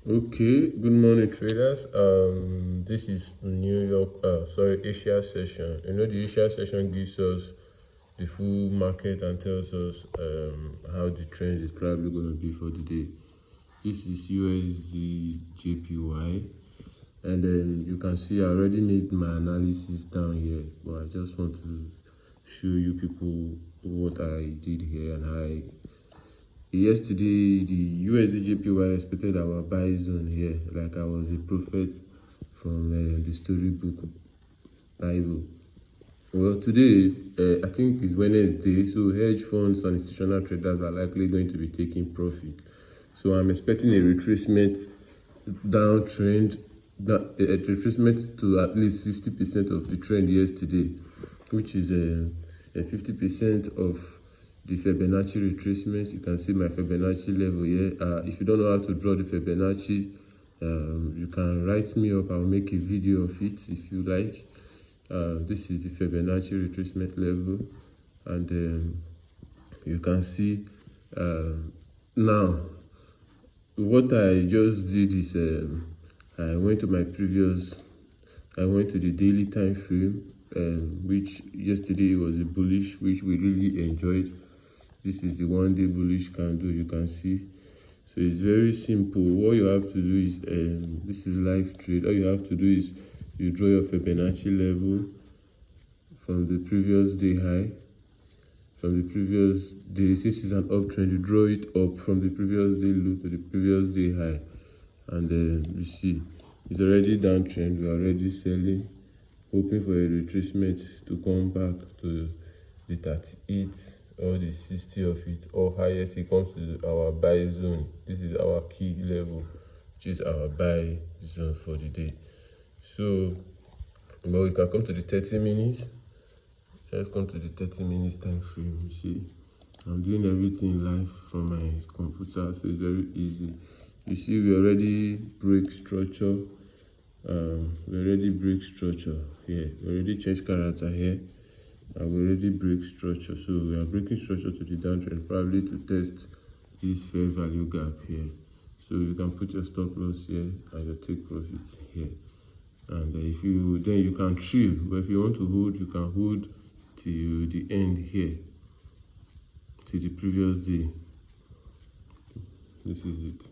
Okay, good morning traders. This is Asia session. The Asia session gives us the full market and tells us how the trend is probably going to be for the day. This is USD JPY, and then you can see I already made my analysis down here, but I just want to show you people what I did here and how yesterday the USD JPY respected our buy zone here, like I was a prophet from the storybook Bible. Well, today I think is Wednesday, so hedge funds and institutional traders are likely going to be taking profit. So I'm expecting a retracement downtrend, a retracement to at least 50% of the trend yesterday, which is a 50% of the Fibonacci retracement. You can see my Fibonacci level here. If you don't know how to draw the Fibonacci, you can write me up. I'll make a video of it if you like. This is the Fibonacci retracement level, and you can see now what I just did is I went to the daily time frame, which yesterday was a bullish, which we really enjoyed. This is the 1 day bullish candle, you can see. So it's very simple. What you have to do is this is live trade. All you have to do is you draw your Fibonacci level from the previous day high. From the previous day, this is an uptrend, you draw it up from the previous day low to the previous day high, and then you see it's already downtrend. We're already selling, hoping for a retracement to come back to the 38 or the 60 of it, or highest it comes to our buy zone. This is our key level, which is our buy zone for the day. So, but we can come to the 30 minutes. Let's come to the 30 minutes time frame. You see, I'm doing everything live from my computer, so it's very easy. You see, we already break structure. We already break structure here. We already change character here. And we already break structure. So we are breaking structure to the downtrend, probably to test this fair value gap here. So you can put your stop loss here and your take profits here. And if you can trill. But if you want to hold, you can hold till the end here, till the previous day. This is it.